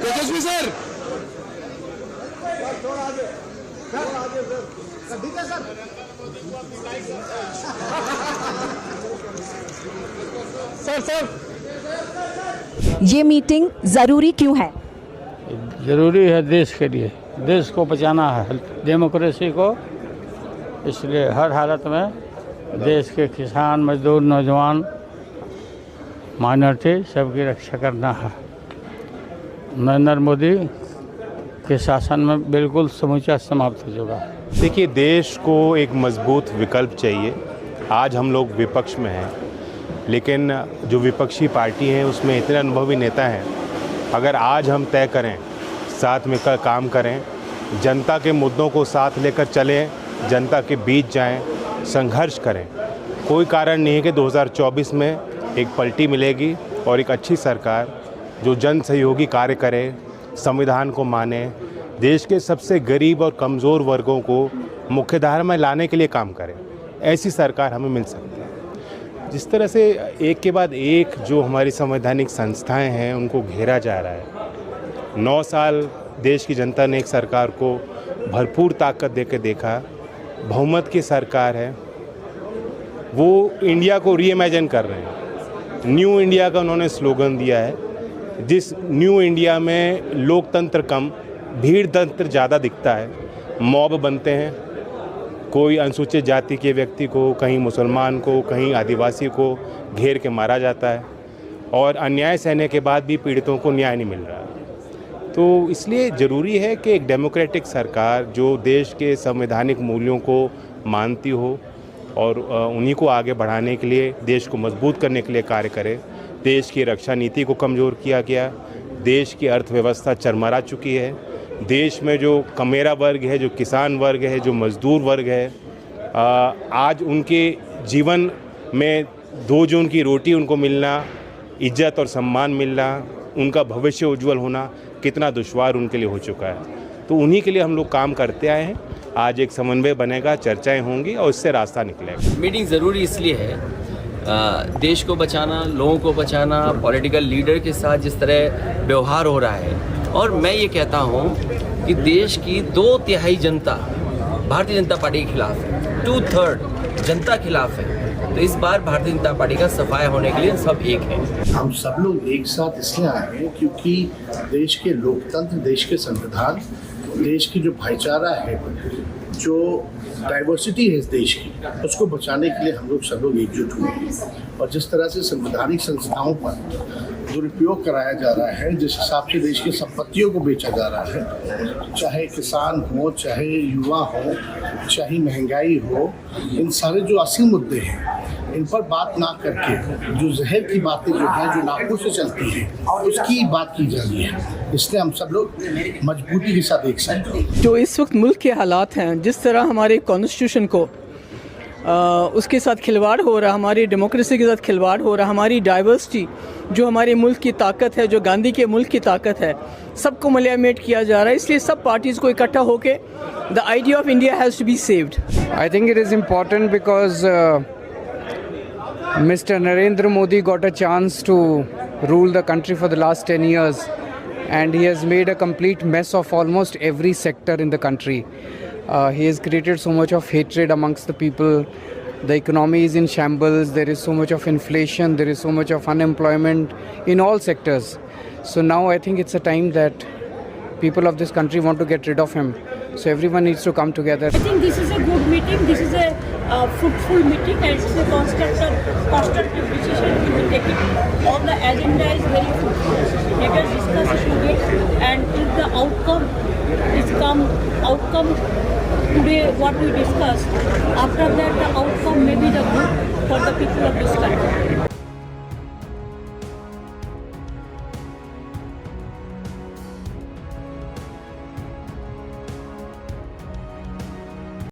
तेजस्वी sir sir ये meeting जरूरी क्यों है? ज़रूरी है देश के लिए, देश को बचाना है, डेमोक्रेसी को, इसलिए हर हालत में देश के किसान, मजदूर, नौजवान, माइनॉरिटी सबकी रक्षा करना है। नरेंद्र मोदी के शासन में बिल्कुल समूचा समाप्त हो चुका है। देखिए, देश को एक मजबूत विकल्प चाहिए। आज हम लोग विपक्ष में हैं, लेकिन जो विपक्षी पार्टी है उसमें इतने अनुभवी नेता हैं। अगर आज हम तय करें, साथ मिलकर काम करें, जनता के मुद्दों को साथ लेकर चलें, जनता के बीच जाएं, संघर्ष करें, कोई कारण नहीं है कि 2024 में एक पलटी मिलेगी और एक अच्छी सरकार जो जन सहयोगी कार्य करे, संविधान को माने, देश के सबसे गरीब और कमज़ोर वर्गों को मुख्यधारा में लाने के लिए काम करे, ऐसी सरकार हमें मिल सकती है। जिस तरह से एक के बाद एक जो हमारी संवैधानिक संस्थाएं हैं उनको घेरा जा रहा है। 9 साल देश की जनता ने एक सरकार को भरपूर ताकत देकर देखा, बहुमत की सरकार है, वो इंडिया को रीइमेजिन कर रहे हैं। न्यू इंडिया का उन्होंने स्लोगन दिया है, जिस न्यू इंडिया में लोकतंत्र कम, भीड़ तंत्र ज़्यादा दिखता है। मॉब बनते हैं, कोई अनुसूचित जाति के व्यक्ति को, कहीं मुसलमान को, कहीं आदिवासी को घेर के मारा जाता है और अन्याय सहने के बाद भी पीड़ितों को न्याय नहीं मिल रहा। तो इसलिए ज़रूरी है कि एक डेमोक्रेटिक सरकार जो देश के संवैधानिक मूल्यों को मानती हो और उन्हीं को आगे बढ़ाने के लिए, देश को मजबूत करने के लिए कार्य करे। देश की रक्षा नीति को कमज़ोर किया गया, देश की अर्थव्यवस्था चरमरा चुकी है, देश में जो कमेरा वर्ग है, जो किसान वर्ग है, जो मज़दूर वर्ग है, आज उनके जीवन में 2 जून की रोटी उनको मिलना, इज्जत और सम्मान मिलना, उनका भविष्य उज्जवल होना कितना दुश्वार उनके लिए हो चुका है। तो उन्हीं के लिए हम लोग काम करते आए हैं। आज एक समन्वय बनेगा, चर्चाएं होंगी और इससे रास्ता निकलेगा। मीटिंग ज़रूरी इसलिए है, देश को बचाना, लोगों को बचाना, पॉलिटिकल लीडर के साथ जिस तरह व्यवहार हो रहा है, और मैं ये कहता हूँ कि देश की 2/3 जनता भारतीय जनता पार्टी के खिलाफ है, 2/3 जनता खिलाफ है। तो इस बार भारतीय जनता पार्टी का सफाया होने के लिए सब एक है। हम सब लोग एक साथ इसलिए आए हैं क्योंकि देश के लोकतंत्र, देश के संविधान, देश की जो भाईचारा है, जो डाइवर्सिटी है इस देश की, उसको बचाने के लिए हम लोग सब लोग एकजुट हुए हैं। और जिस तरह से संवैधानिक संस्थाओं पर दुरुपयोग कराया जा रहा है, जिस हिसाब से देश की संपत्तियों को बेचा जा रहा है, चाहे किसान हो, चाहे युवा हो, चाहे महंगाई हो, इन सारे जो असल मुद्दे हैं, इन पर बात ना करके जो जहर की बातें जो हैं, जो नाकों से चलती हैं, उसकी बात की जा रही है। इसलिए हम सब लोग मजबूती के साथ एक साथ हैं। जो इस वक्त मुल्क के हालात हैं, जिस तरह हमारे कॉन्स्टिट्यूशन को उसके साथ खिलवाड़ हो रहा, हमारी डेमोक्रेसी के साथ खिलवाड़ हो रहा, हमारी डाइवर्सिटी जो हमारे मुल्क की ताकत है, जो गांधी के मुल्क की ताकत है, सबको मलियामेट किया जा रहा है। इसलिए सब पार्टीज़ को इकट्ठा होके the idea of India has to be saved. I think it is important because Mr. Narendra Modi got a chance to rule the country for the last 10 years, and he has made a complete mess of almost every sector in the country. He has created so much of hatred amongst the people. The economy is in shambles. There is so much of inflation. There is so much of unemployment in all sectors. So now I think it's a time that people of this country want to get rid of him. So everyone needs to come together. I think this is a good meeting. This is a fruitful meeting, and it's a constructive decision to be taken. All the agenda is very fruitful. Let us discuss it today, and if the outcome today what we discussed, after that the outcome may be the good for the people of this country.